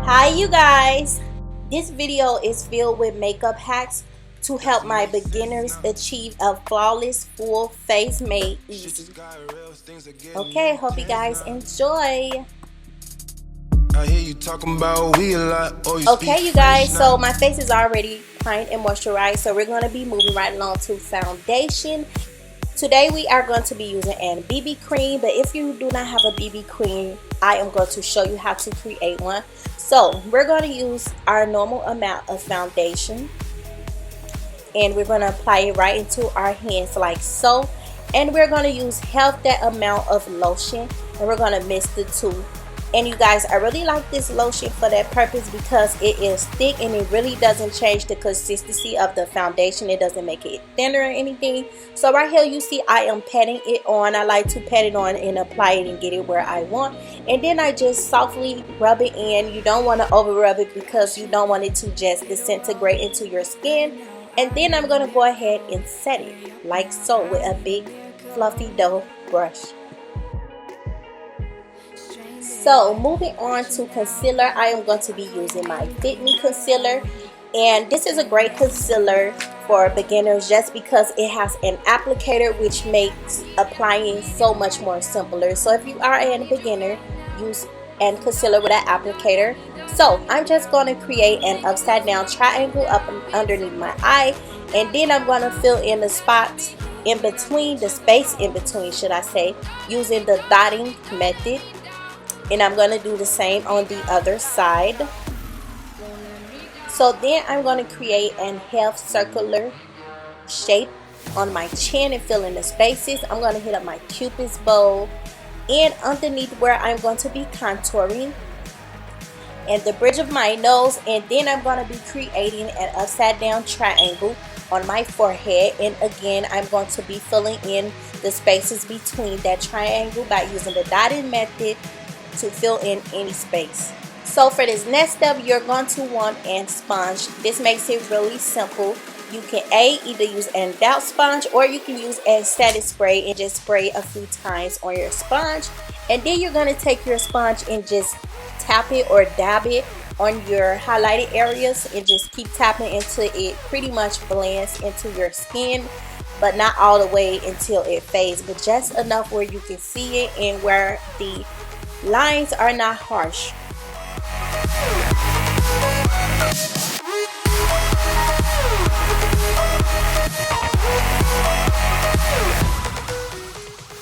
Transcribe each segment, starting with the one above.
Hi you guys, this video is filled with makeup hacks to help my beginners achieve a flawless full face made easy. Okay, hope you guys enjoy. Okay you guys, so my face is already primed and moisturized, so we're going to be moving right along to foundation. Today we are going to be using a BB cream, but if you do not have a BB cream, I am going to show you how to create one. So we're going to use our normal amount of foundation and we're going to apply it right into our hands like so, and we're going to use half that amount of lotion and we're going to mix the two. And you guys, I really like this lotion for that purpose because it is thick and it really doesn't change the consistency of the foundation. It doesn't make it thinner or anything. So right here you see I am patting it on. I like to pat it on and apply it and get it where I want. And then I just softly rub it in. You don't want to over rub it because you don't want it to just disintegrate into your skin. And then I'm going to go ahead and set it like so with a big fluffy dough brush. So moving on to concealer, I am going to be using my Fitme Concealer, and this is a great concealer for beginners just because it has an applicator which makes applying so much more simpler. So if you are a beginner, use a concealer with an applicator. So I'm just going to create an upside down triangle up underneath my eye, and then I'm going to fill in the spots in between, the space in between should I say, using the dotting method. And I'm going to do the same on the other side. So then I'm going to create a half circular shape on my chin and fill in the spaces. I'm going to hit up my Cupid's bow and underneath where I'm going to be contouring and the bridge of my nose, and then I'm going to be creating an upside down triangle on my forehead, and again I'm going to be filling in the spaces between that triangle by using the dotting method to fill in any space. So for this next step, you're going to want a sponge. This makes it really simple. You can either use a doubt sponge or you can use a setting spray and just spray a few times on your sponge, and then you're going to take your sponge and just tap it or dab it on your highlighted areas and just keep tapping until it pretty much blends into your skin, but not all the way until it fades, but just enough where you can see it and where the lines are not harsh.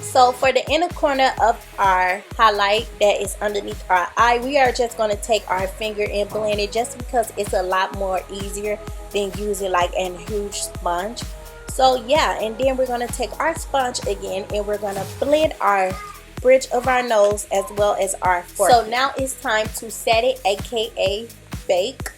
So for the inner corner of our highlight that is underneath our eye, we are just going to take our finger and blend it just because it's a lot more easier than using like a huge sponge. So yeah, and then we're going to take our sponge again and we're going to blend our bridge of our nose as well as our forehead. So now it's time to set it, aka bake,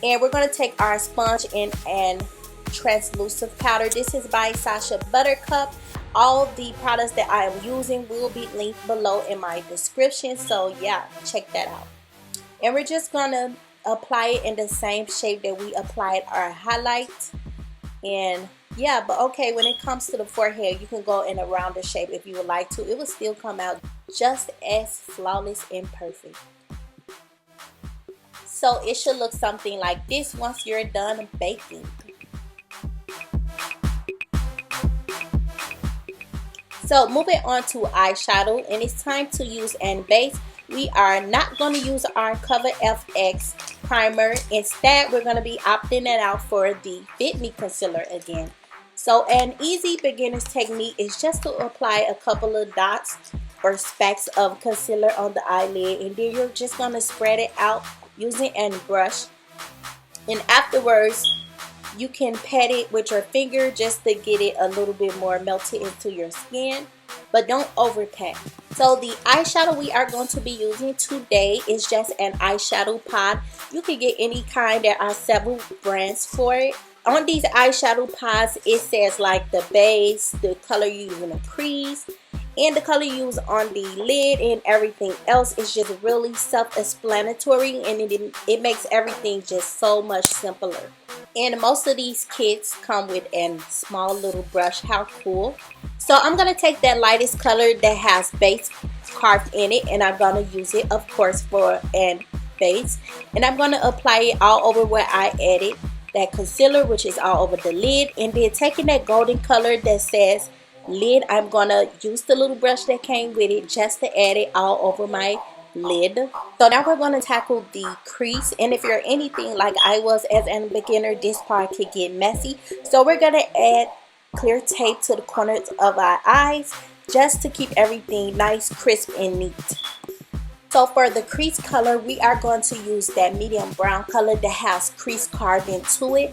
and we're going to take our sponge in and translucent powder. This is by Sacha Buttercup. All the products that I am using will be linked below in my description, so yeah, check that out. And we're just going to apply it in the same shape that we applied our highlight. And yeah, but okay, when it comes to the forehead, you can go in a rounder shape if you would like to. It will still come out just as flawless and perfect. So it should look something like this once you're done baking. So moving on to eyeshadow, and it's time to use a base. We are not going to use our Cover FX primer. Instead, we're going to be opting it out for the Fitme Concealer again. So an easy beginner's technique is just to apply a couple of dots or specks of concealer on the eyelid, and then you're just going to spread it out using a brush. And afterwards, you can pat it with your finger just to get it a little bit more melted into your skin, but don't over pat. So the eyeshadow we are going to be using today is just an eyeshadow pod. You can get any kind. There are several brands for it. On these eyeshadow pods, it says like the base, the color you use in the crease, and the color you use on the lid, and everything else is just really self-explanatory, and it makes everything just so much simpler. And most of these kits come with a small little brush. How cool. So I'm going to take that lightest color that has base carved in it, and I'm going to use it, of course, for a base, and I'm going to apply it all over where I added that concealer, which is all over the lid. And then taking that golden color that says lid, I'm going to use the little brush that came with it just to add it all over my lid. So now we're going to tackle the crease, and if you're anything like I was as a beginner, this part could get messy. So we're going to add clear tape to the corners of our eyes just to keep everything nice, crisp, and neat. So for the crease color, we are going to use that medium brown color that has crease carved into it.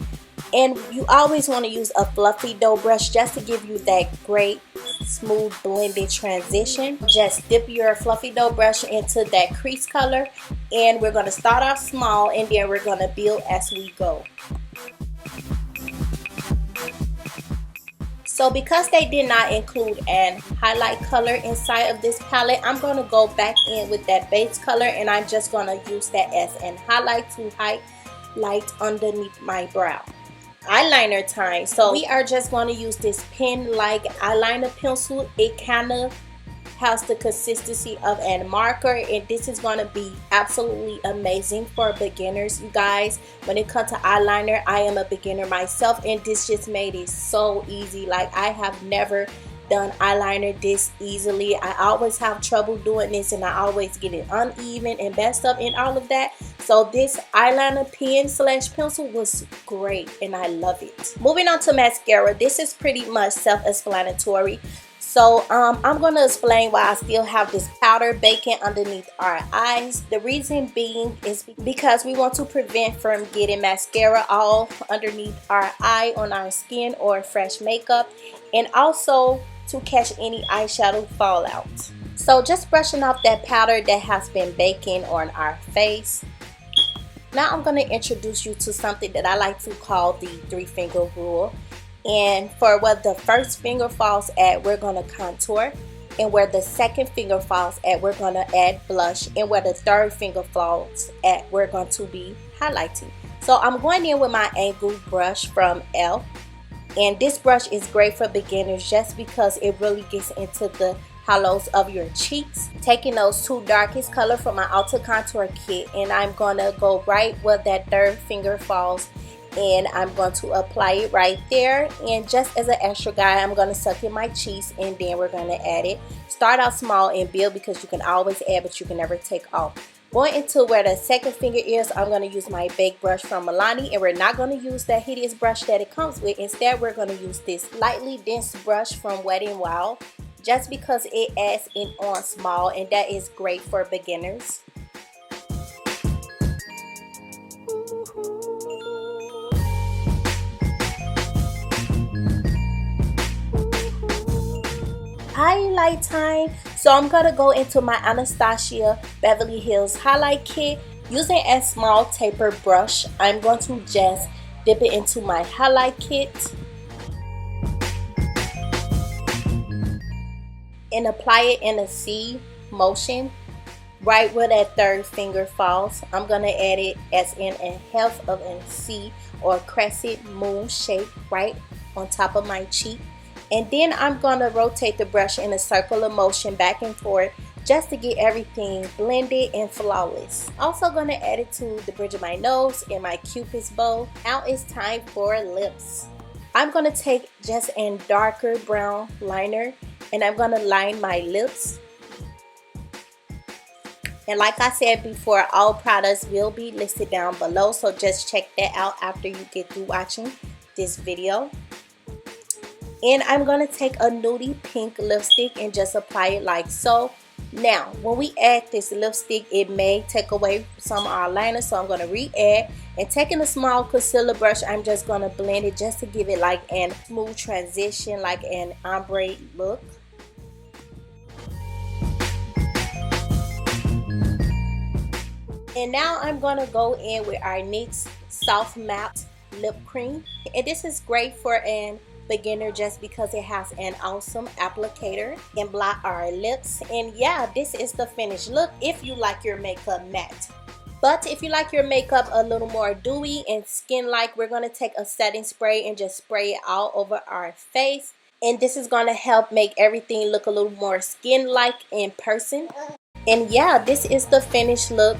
And you always want to use a fluffy dough brush just to give you that great smooth blended transition. Just dip your fluffy dough brush into that crease color, and we're going to start off small and then we're going to build as we go. So because they did not include an highlight color inside of this palette, I'm going to go back in with that base color, and I'm just going to use that as an highlight to highlight underneath my brow. Eyeliner time. So we are just going to use this pen-like eyeliner pencil. It kind of has the consistency of a marker, and this is going to be absolutely amazing for beginners, you guys. When it comes to eyeliner, I am a beginner myself, and this just made it so easy. Like, I have never done eyeliner this easily. I always have trouble doing this, and I always get it uneven and messed up and all of that. So this eyeliner pen slash pencil was great, and I love it. Moving on to mascara. This is pretty much self-explanatory. So I'm going to explain why I still have this powder baking underneath our eyes. The reason being is because we want to prevent from getting mascara all underneath our eye on our skin or fresh makeup, and also to catch any eyeshadow fallout. So just brushing off that powder that has been baking on our face. Now I'm going to introduce you to something that I like to call the 3-finger rule. And for where the first finger falls at, we're going to contour. And where the second finger falls at, we're going to add blush. And where the third finger falls at, we're going to be highlighting. So I'm going in with my angled brush from e.l.f. And this brush is great for beginners just because it really gets into the hollows of your cheeks. Taking those two darkest colors from my Ulta Contour Kit, and I'm going to go right where that third finger falls, and I'm going to apply it right there. And just as an extra guide, I'm going to suck in my cheeks, and then we're going to add it. Start out small and build, because you can always add but you can never take off. Going into where the second finger is, I'm going to use my big brush from Milani, and we're not going to use that hideous brush that it comes with. Instead, we're going to use this lightly dense brush from Wet n Wild, just because it adds it on small, and that is great for beginners. Highlight time. So I'm gonna go into my Anastasia Beverly Hills highlight kit. Using a small tapered brush, I'm going to just dip it into my highlight kit and apply it in a C motion right where that third finger falls. I'm gonna add it as in a half of a C or crescent moon shape right on top of my cheek. And then I'm going to rotate the brush in a circular motion back and forth just to get everything blended and flawless. Also going to add it to the bridge of my nose and my cupid's bow. Now it's time for lips. I'm going to take just a darker brown liner, and I'm going to line my lips. And like I said before, all products will be listed down below, so just check that out after you get through watching this video. And I'm going to take a nudie pink lipstick and just apply it like so. Now, when we add this lipstick, it may take away some of our liner, so I'm going to re-add. And taking a small concealer brush, I'm just going to blend it just to give it like a smooth transition, like an ombre look. And now I'm going to go in with our NYX Soft Matte Lip Cream. And this is great for an beginner just because it has an awesome applicator and blot our lips. And yeah, this is the finished look if you like your makeup matte. But if you like your makeup a little more dewy and skin-like, we're going to take a setting spray and just spray it all over our face. And this is going to help make everything look a little more skin-like in person. And yeah, this is the finished look.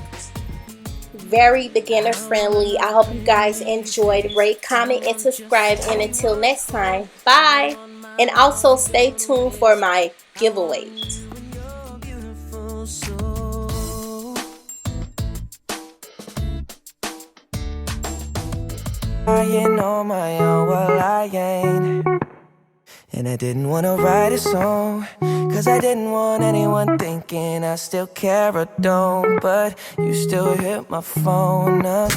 very beginner friendly. I hope you guys enjoyed. Rate, comment, and subscribe. And until next time, bye. And also stay tuned for my giveaways. Crying on my own, well I ain't. And I didn't wanna write a song, cause I didn't want anyone thinking I still care or don't. But you still hit my phone up.